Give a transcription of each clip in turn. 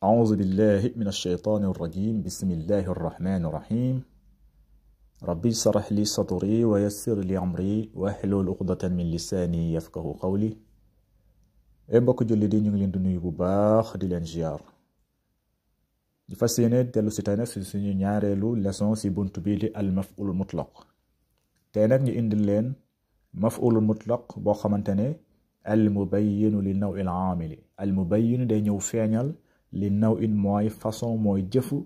أعوذ بالله من الشيطان الرجيم. بسم الله الرحمن الرحيم. ربي اشرح لي صدري ويسر لي أمري واحلل عقدة من لساني يفقه قولي. mbokk julli di ñu ngi leen di nuyu bu baax di leen ziar di fas yéene dellu si tey nag si suñu ñaareelu leçon si buntu bii di al maf'ul mutlaq. tey nag ñu indil leen maf'ul mutlaq boo xamante ne al mubayyinu li naw il aamili. al mubayyinu day ñëw feeñal li naw in mooy façon mooy jëfu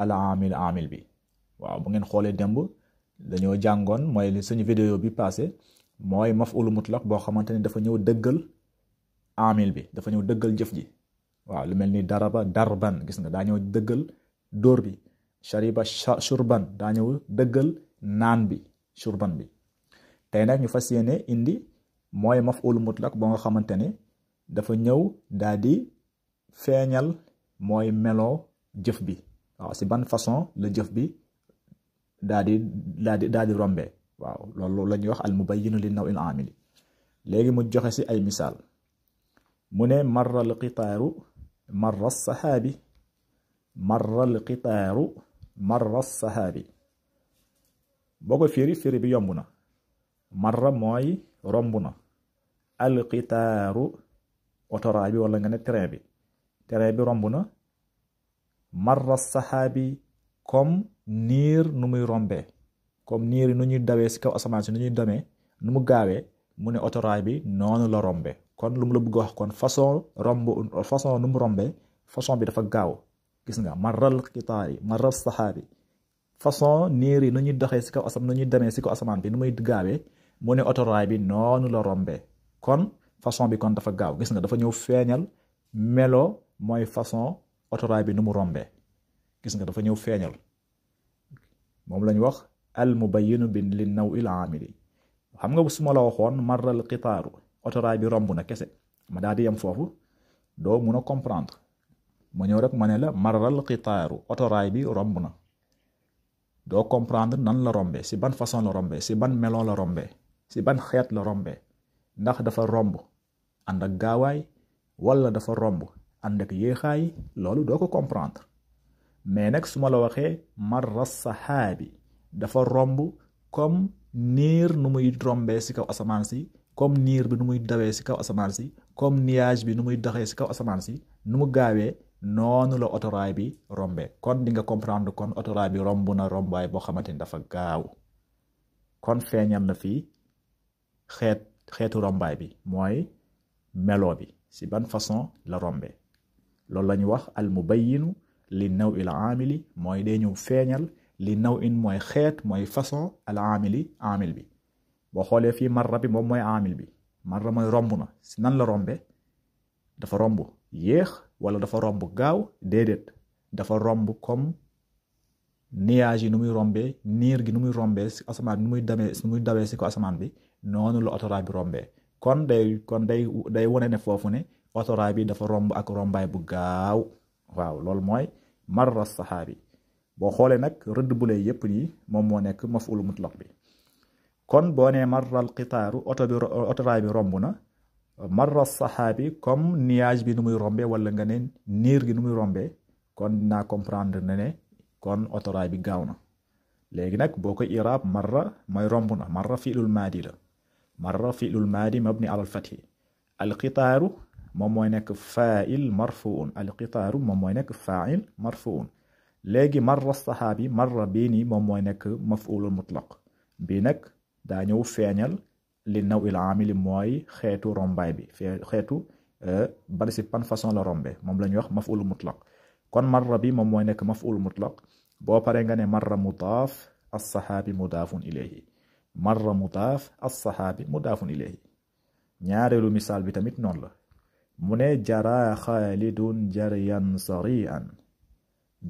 al aamil aamil bi. waaw bu ngeen xoolee démb dañoo jàngoon mooy li suñu vidéo bi passé mooy maf'ul mutlaq boo xamante ne dafa ñëw dëggal aamil bi, dafa ñëw dëggal jëf ji. waaw lu mel ni daraba darban, gis nga daa ñëw dëggal dóor bi. shariba shurban daa ñëw dëggal naan bi, shurban bi. tey nag ñu fas yéene indi mooy maf'ul mutlaq boo nga xamante ne dafa ñëw daa di feeñal mooy meloo jëf bi. waaw si ban façon la jëf bi daa di rombe. waaw loolu la ñuy wax al mubayyinu li naw il aamili. léegi mu joxe si ay misaal. mu ne marra al qitaaru marra sahaabi. marra al qitaaru marra sahaabi. boo ko firi bi yomb na. marra mooy romb na. al qitaaru otoraay bi wala nga ne train bi romb na. marra sahaabi comme niir nu muy rombee, comme niir nu ñuy dawee si kaw asamaan si nu ñuy demee nu mu gaawee, mu ne otoraay bi noonu la rombe. kon lu mu la bëgg wax kon façon nu mu rombee, façon bi dafa gaaw. gis nga marral qitaari marral sahaabi, façon niir yi nu ñuy doxee si kaw nu ñuy demee si kaw asamaan bi nu muy gaawee, mu ne otoraay bi noonu la rombee. kon façon bi kon dafa gaaw. gis nga dafa ñëw feeñal melo mooy façon otoraay bi nu mu rombee. gis nga dafa ñëw feeñal, moom lañ wax al mubayyinu bi li naw il aamili. xam nga su ma la waxoon marral qitaaru otoraay bi romb na kese, ma daal di yem foofu, doo mun a comprendre. ma ñëw rek ma ne la marral qitaaru otoraay bi romb na, doo comprendre nan la rombee, si ban façon la rombee, si ban melon la rombee, si ban xeet la rombee. ndax dafa romb ànd ak gaawaay wala dafa romb ànd ak yéexaay, loolu doo ko comprendre. mais nag su ma la waxee marra sahaabi, dafa romb comme niir nu muy rombee si kaw asamaan si, comme niir bi nu muy dawee si kaw asamaan si, comme nuage bi nu muy doxee si kaw asamaan si, nu mu gaawee, noonu la otoraay bi rombee. kon di nga comprendre kon otoraay bi romb na rombaay boo xamante ni dafa gaaw. kon feeñal na fii xeetu rombaay bi mooy melo bi, si ban façon la rombee. loolu la ñuy wax al mubayyinu li naw il aamili, mooy day ñëw feeñal li naw in mooy xeet mooy façon al aamili aamil bi. boo xoolee fii marra bi moom mooy aamil bi. marra mooy romb na, si nan la rombe, dafa romb yéex wala dafa romb gaaw? déedéet, dafa romb comme nuage yi nu muy rombee, niir gi nu muy rombee si asamaan bi, nu muy dawee si ko asamaan bi, noonu la otoraay bi rombee. kon day wone ne foofu ne otoraay bi dafa romb ak rombaay bu gaaw. waaw loolu mooy marra sahaabi. boo xoolee nag rëdd bu lay yépp yi moom moo nekk maf'ul mutlaq bi. kon boo nee marral qitaaru otoraay bi romb na, marra sahaabi comme nuage bi nu muy rombee wala nga ne niir gi nu muy rombee, kon dinaa comprendre ne kon otoraay bi gaaw na. léegi nag boo ko iraab marra mooy romb na, marra fi'lul maadi la. marra fi'lul maadi mabni alal fathi. al qitaaru moom mooy nekk fa'il marfuun. al qitaaru moom mooy nekk fa'il marfuun. léegi marra sahaabi, marra bii nii moom mooy nekk maf'ulul mutlaq. bii nag daa ñëw feeñal li naw il aamili mooy xeetu rombaay bi, xeetu bari si ban façon la rombe, moom la ñuy wax maf'ul mutlaq. kon marra bi moom mooy nekk maf'ul mutlaq. boo paree nga ne marra mudaaf as-sahaabi mudaafun ilayhi. marra mudaaf as-sahaabi mudaafun ilayhi. ñaareelu misaal bi tamit noonu la. mu ne jaraa xaalidun jaryan sari'an.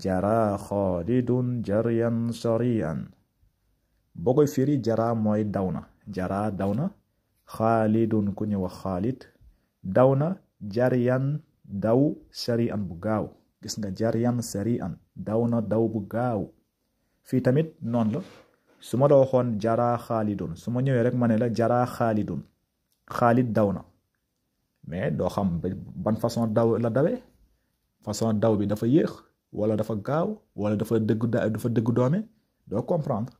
jaraa xaalidun jaryan sari'an. boo koy firi jaraa mooy daw na, jaraa daw na. xaalidun ku ñu wax xaalid daw na, jaryan daw, sari'an bu gaaw. gis nga jaryan sari'an, daw na daw bu gaaw. fii tamit noonu la. su ma la waxoon jaraa xaalidun, su ma ñëwee rek ma ne la jaraa xaalidun, xaalid daw na, mais doo xam ban façon daw la dawee. façon daw bi dafa yéex wala dafa gaaw wala dafa dëggu doome doo comprendre.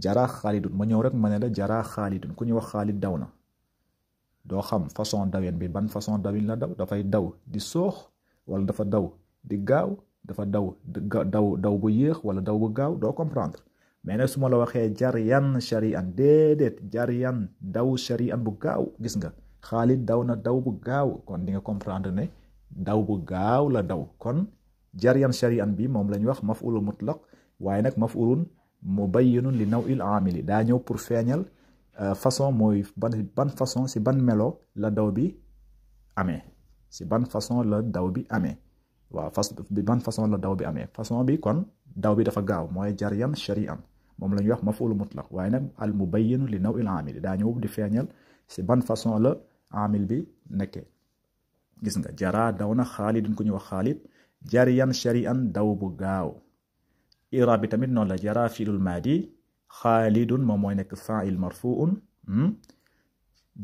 jaraa xaalidun ma ñëw rek ma ne la jaraa xaalidun ku ñu wax xaalid daw na doo xam façon dawin bi ban façon dawin la daw dafay daw di soox wala dafa daw di gaaw dafa daw bu yéex wala daw bu gaaw doo comprendre. mais nag su ma la waxee jaryan shari'an déedéet jaryan daw shari'an bu gaaw gis nga xaalid daw na daw bu gaaw kon di nga comprendre ne daw bu gaaw la daw. kon jaryan shari'an bi moom la ñuy wax maf'ulun mutlaq waaye nag maf'ulun mubayyinun li naw'il aamili daa ñëw pour feeñal façon mooy ban façon si ban melo la daw bi amee si ban façon la daw bi amee waaw ban façon la daw bi amee façon bi kon daw bi dafa gaaw mooy jaryan shari'an moom la ñuy wax maf'ul mutlaq waaye nag al mubayyinu li naw'il aamil daa ñëw di feeñal si ban façon la aamil bi nekkee. gis nga jaraa daw na xaalidun ku ñuy wax xaalid jaryan shari'an daw bu gaaw. iraab bi tamit noonu la jaraa fi'lul maadi xaalidun moom mooy nekk fa'il marfu'un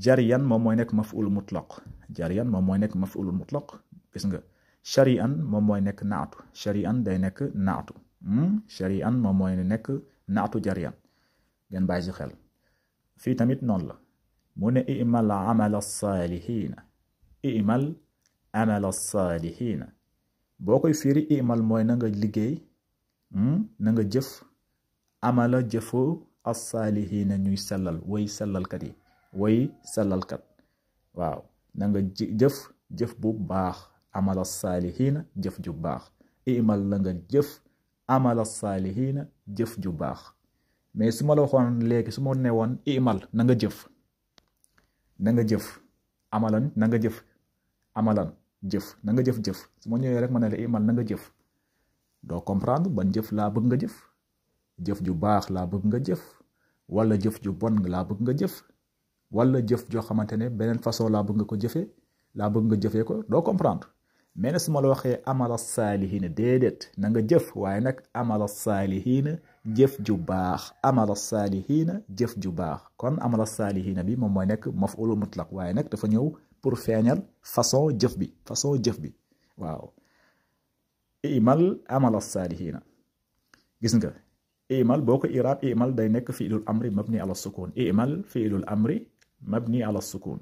jaryan moom mooy nekk maf'ul mutlaq jaryan moom mooy nekk maf'ul mutlaq gis nga shari'an moom mooy nekk naatu shari'an day nekk naatu shari'an moom mooy nekk naatu jaryan ngeen bàyyi si xel. fii tamit noonu la mu ne i'mal amala saalihiina i'mal amala saalihiina boo koy firi i'mal mooy na nga liggéey na nga jëf amala jëfoo as-saalihiina ñuy sellal way sellalkat yi way sellalkat waaw na nga jëf bu baax amala saalihiina jëf ju baax imal la nga jëf amala saalihiina jëf ju baax. mais su ma la waxoon léegi su ma ne woon imal na nga jëf amalan na nga jëf amalan jëf na nga jëf su ma ñëwee rek ma ne la imal na nga jëf doo comprendre ban jëf laa bëgg nga jëf ju baax laa bëgg nga jëf wala jëf ju bon laa bëgg nga jëf wala jëf joo xamante ne beneen façon laa bëgg nga ko jëfee laa bëgg nga jëfee ko doo comprendre. mais nag su ma la waxee amala saalihiina déedéet na nga jëf waaye nag amala saalihiina jëf ju baax amala saalihiina jëf ju baax kon amala saalihiina bi moom mooy nekk maf'ul mutlaq waaye nag dafa ñëw pour feeñal façon jëf bi waaw. imal amala saalihiina gis nga imal boo ko iraab imal day nekk fi'lul amri mabni ala sukun imal fi'lul amri mabni ala sukun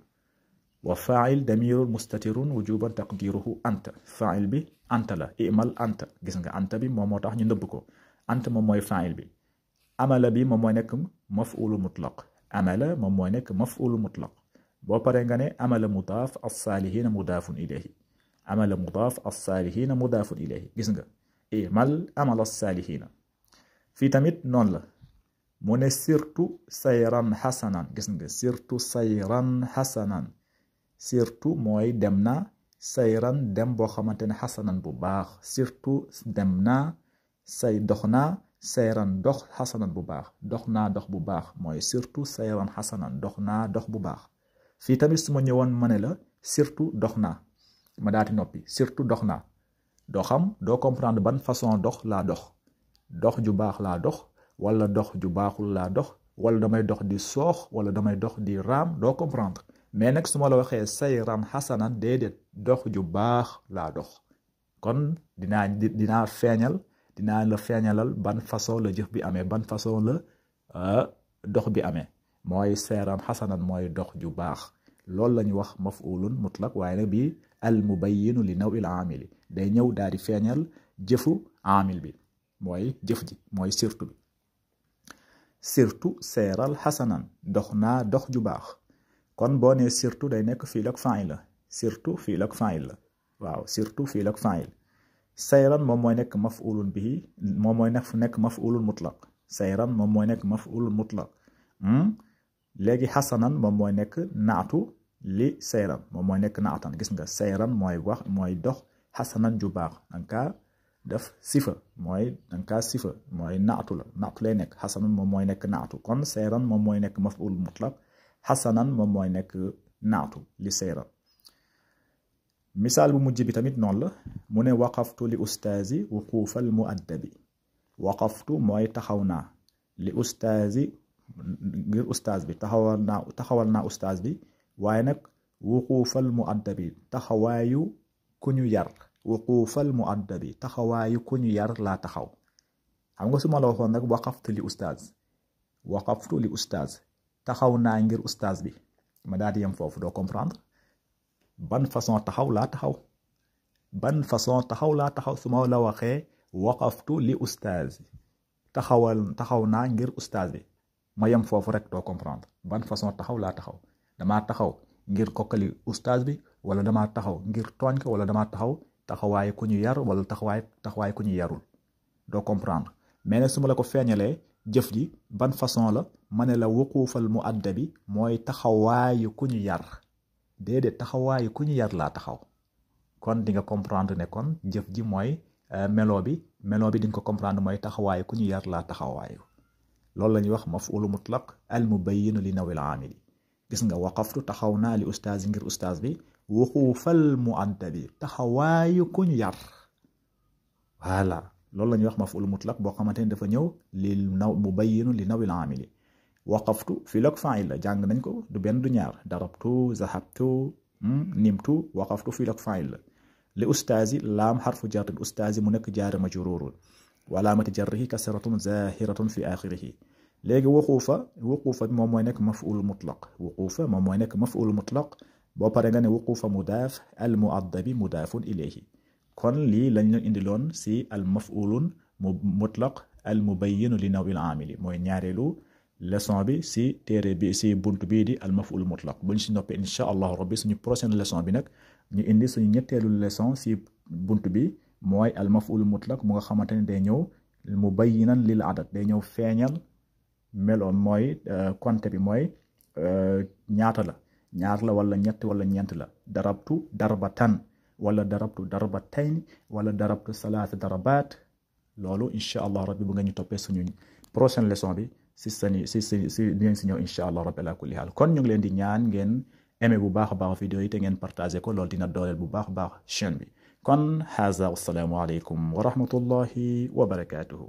wa fa'il damirun mustatirun wujuban taqdiruhu anta fa'il bi anta la imal anta gis nga anta bi moom moo tax ñu nëbb ko anta moom mooy fa'il bi amala bi moom mooy nekk maf'ulu mutlaq amala moom mooy nekk maf'ulu mutlaq boo paree nga ne amala mudaaf as-saalihiina mudaafun ilayhi amala mudaaf as-saalihiina mudaafun ilayhi gis nga imal amala as-saalihiina. fii tamit noonu la mu ne sirtu sayran xasanan gis nga sirtu sayran xasanan surtout mooy dem naa sayran dem boo xamante ne xasanan bu baax surtout dem naa dox naa sayran dox xasanan bu baax dox naa dox bu baax mooy surtout sayran xasanan dox naa dox bu baax. fii tamit su ma ñëwoon ma ne la surtout dox naa ma daati noppi surtout dox naa doo xam doo comprendre ban façon dox laa dox ju baax laa dox wala dox ju baaxul laa dox wala damay dox di soox wala damay dox di raam doo comprendre. mais nag su ma la waxee sayran xasanan déedéet dox ju baax laa dox kon dinaa la feeñalal ban façon la jëf bi amee ban façon la dox bi amee mooy sayran xasanan mooy dox ju baax loolu la ñu wax maf'ulun mutlaq waaye nag bi al mubayyinu li naw'il aamili day ñëw daal di feeñal jëfu aamil bi mooy jëf ji mooy surtout bi surtout sayral xasanan dox naa dox ju baax. kon boo nee surtout day nekk fiil ak fa'il la surtout fiil ak fa'il la waaw surtout fiil ak fa'il sayran moom mooy nekk maf'ulun bihi moom mooy nekk maf'ulun mutlaq sayran moom mooy nekk maf'ulun mutlaq léegi xasanan moom mooy nekk naatu li sayran moom mooy nekk naatan gis nga sayran mooy dox xasanan ju baax danga def sifa mooy naatu lay nekk xasanan moom mooy nekk naatu kon sayran moom mooy nekk maf'ulun mutlaq xasanan moom mooy nekk naatu li sayran. misaal bu mujj bi tamit noonu la mu ne waqaftu li ustaazi wuquufal muaddabi waqaftu mooy taxaw naa li ustaazi ngir ustaaz bi taxawal naa ustaaz bi waaye nag wuquufal muaddabi taxawaayu ku ñu yar wuquufal muaddabi taxawaayu ku ñu yar laa taxaw. xam nga su ma la waxoon nag waqaftu li ustaaz taxaw naa ngir ustaaz bi ma daal di yem foofu doo comprendre ban façon taxaw laa taxaw su ma la waxee waqaftu li ustaaz taxaw naa ngir ustaaz bi ma yem foofu rek doo comprendre ban façon taxaw laa taxaw. damaa taxaw ngir kokkali ustaaz bi wala damaa taxaw ngir tooñ ko wala damaa taxawaay ku ñu yar wala taxawaay ku ñu yarul doo comprendre. mais ne su ma la ko feeñalee jëf ji ban façon la ma ne la wuquufal muaddabi mooy taxawaayu ku ñu yar déedéet taxawaayu ku ñu yar laa taxaw. kon di nga comprendre ne kon jëf ji mooy melo bi di nga ko comprendre mooy taxawaayu ku ñu yar laa taxawaayu. loolu la ñuy wax maf'ul mutlaq al mubayyin li nawil aamili. gis nga waqaftu taxaw naa li ustaaz ngir ustaaz bi wuquufal muaddabi taxawaayu ku ñu yar. voilà loolu la ñuy wax maf'ul mutlaq boo xamante ni dafa ñëw li mubayyin li nawil aamili. waqaftu fii lak fa'il la jàng nañ ko du benn du ñaar darabtu zahabtu nimtu waqaftu fii lak fa'il la. li ustaazi laam xarfu jarrin ustaazi mu nekk jaari majruurun wa alaamati jarrihi kasratun zaahiratun fi aaxirihi. léegi wuquufa moom mooy nekk maf'ul mutlaq boo pare nga ne wuquufa mudaaf al muaddabi mudaafun ilayhi. kon lii lañ leen indiloon si al maf'ulun mutlaq al mubayyin li nawil aamili mooy ñaareelu leçon bi si téere bi si buntu bii di al maf'ul mutlaq buñ si noppee insha allahu rabbi suñu prochaine leçon bi nag ñu indi suñu ñetteelu leçon si buntu bi mooy al maf'ul mutlaq mu nga xamante ne day ñëw mubayyinan lil adad day ñëw feeñal meloon mooy compte bi mooy ñaata la ñaar la wala ñett wala ñeent la. darabtu darbatan wala darabtu darbatayn wala darabtu salaasa darabaat. loolu incha allah rabbi bu nga ñu toppee suñu prochaine leçon bi si dinañ si ñëw incha allah rabbi ala kulli haal. kon ñu ngi leen di ñaan ngeen aimé bu baax a baax vidéo yi te ngeen partagé ko loolu dina dooleel bu baax a baax chaîne bi. kon haza wassalaamu aleykum wa rahmatullahi wa barakatuhu.